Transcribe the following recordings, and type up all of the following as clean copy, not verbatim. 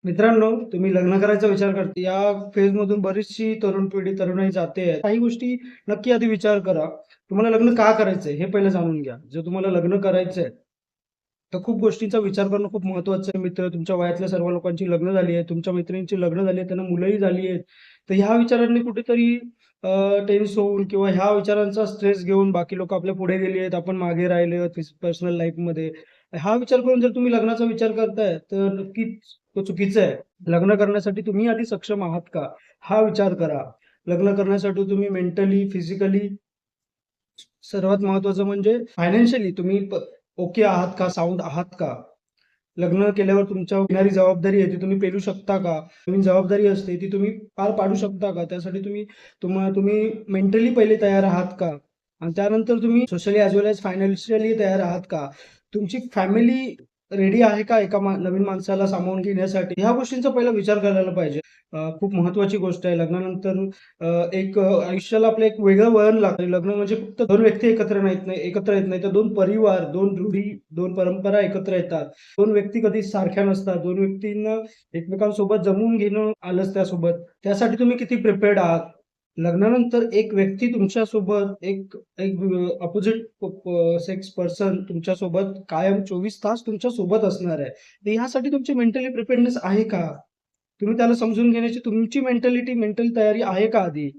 मित्रांनो, तुम्ही लग्न करायचा विचार करता या फेजमधून बरीचशी तरुण पिढी, तरुणाई जाते आहे. काही गोष्टी नक्की आधी विचार करा. तुम्हाला लग्न का करायचंय हे पहिलं जाणून घ्या. जर तुम्हाला लग्न करायचंय, तर खूप गोष्टींचा विचार करणं खूप महत्त्वाचं आहे. मित्र, तुमच्या वयातल्या सर्व लोकांची लग्न झाली आहेत, तुमच्या मैत्रिणींची लग्न झाली आहेत, त्यांना मुलंही झाली आहेत. तर ह्या विचारांनी कुठेतरी टेन्स होऊन किंवा ह्या विचारांचा स्ट्रेस घेऊन बाकी लोकं आपल्या पुढे गेली आहेत, आपण मागे राहिलो आहोत पर्सनल लाईफमध्ये. हा विचार करून जर तुम्ही लग्नाचा विचार करताय, तर नक्कीच तो चुकीचा आहे. लग्न करण्यासाठी तुम्ही आधी सक्षम आहात का? हा विचार करा. लग्न करण्यासाठी तुम्ही मेंटली, फिजिकली सर्वात महत्त्वाचं म्हणजे फायनान्शियली तुम्ही ओके आहात का? साउंड आहात का? लग्न केल्यावर तुमच्यावर येणारी जबाबदारी आहे ती तुम्ही पेलू शकता का? नवीन जबाबदारी असते ती तुम्ही पार पाडू शकता का? त्यासाठी तुम्ही मेंटली पहिले तयार आहात का? आणि त्यानंतर तुम्ही सोशली ॲज वेल ॲज फायनान्शियली तयार आहात का? तुमची फॅमिली रेडी आहे का एका नवीन माणसाला सामावून घेण्यासाठी? ह्या गोष्टींचा पहिला विचार करायला पाहिजे. खूप महत्त्वाची गोष्ट आहे. लग्नानंतर आयुष्याला आपलं एक वेगळं वळण लागतं. लग्न म्हणजे फक्त 2 व्यक्ती एकत्र येत नाही, तर 2 परिवार, 2 रूढी, 2 परंपरा एकत्र येतात. 2 व्यक्ती कधीच सारख्या नसतात. 2 व्यक्तींना एकमेकांसोबत जमवून घेणं आलंच त्यासोबत. त्यासाठी तुम्ही किती प्रिपेअर्ड आहात? लग्नानंतर एक व्यक्ती तुमच्यासोबत एक एक अपोझिट सेक्स पर्सन तुमच्यासोबत कायम 24 तास तुमच्यासोबत असणार आहे. तर ह्यासाठी तुमची मेंटली प्रिपेअर्डनेस आहे का? तुम्ही त्याला समजून घेण्याची तुमची मेंटल तयारी आहे का आधी?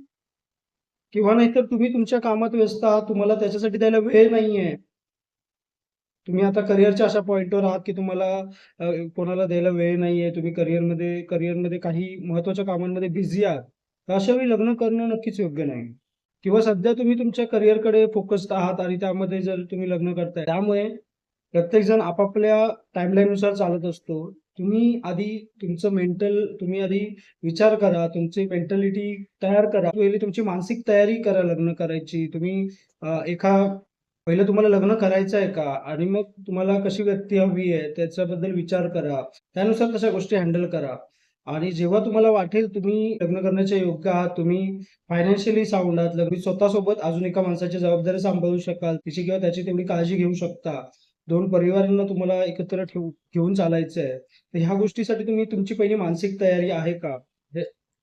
किंवा नाहीतर तुम्ही तुमच्या कामात व्यस्त आहात, तुम्हाला त्याच्यासाठी द्यायला वेळ नाहीये. तुम्ही आता करिअरच्या अशा पॉइंटवर आहात, की तुम्हाला कोणाला द्यायला वेळ नाहीये. तुम्ही करिअरमध्ये काही महत्त्वाच्या कामांमध्ये बिझी आहात. तर अशा वेळी लग्न करणं नक्कीच योग्य नाही. किंवा सध्या तुम्ही तुमच्या करिअरकडे फोकस्ड आहात आणि त्यामध्ये जर तुम्ही लग्न करताय, त्यामुळे प्रत्येकजण आपापल्या टाईमलाईननुसार चालत असतो. तुम्ही आधी विचार करा, तुमची मेंटॅलिटी तयार करा. पहिली तुमची मानसिक तयारी करा लग्न करायची. पहिलं तुम्हाला लग्न करायचं आहे का? आणि मग तुम्हाला कशी व्यक्ती हवी आहे, त्याच्याबद्दल विचार करा. त्यानुसार तशा गोष्टी हँडल करा. आणि जेव्हा तुम्हाला वाटेल तुम्ही लग्न करण्याच्या योग्य आहात, तुम्ही फायनान्शियली साउंड आहात, तुम्ही स्वतःसोबत अजून एका माणसाची जबाबदारी सांभाळू शकाल, तिची किंवा त्याची तेवढी काळजी घेऊ शकता. 2 परिवारांना तुम्हाला एकत्र घेऊन चालायचं आहे. तर ह्या गोष्टीसाठी तुमची पहिली मानसिक तयारी आहे का? हे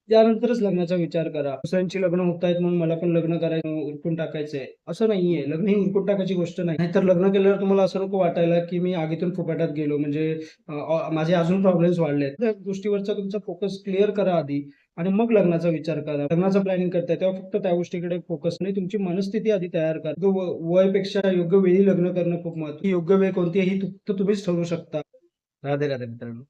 त्यानंतरच लग्नाचा विचार करा. दुसऱ्यांची लग्न होतायत म्हणून मला पण लग्न करायचं, उरकून टाकायचंय, असं नाहीये. लग्न ही उरकून टाकायची गोष्ट नाही. नाहीतर लग्न केल्यावर तुम्हाला असं नको वाटायला, की मी आगीतून फुफाट्यात गेलो म्हणजे अ, अ, माझे अजून प्रॉब्लेम्स वाढलेत. त्या गोष्टीवरचा तुमचा फोकस क्लिअर करा आधी आणि मग लग्नाचा विचार करा. लग्नाचं प्लॅनिंग करताय तेव्हा फक्त त्या गोष्टीकडे फोकस नाही, तुमची मनस्थिती आधी तयार करा. वयपेक्षा योग्य वेळी लग्न करणं खूप महत्त्वाचं. योग्य वेळ कोणती आहे ही फक्त तुम्हीच ठरवू शकता. राधे राधे मित्रांनो.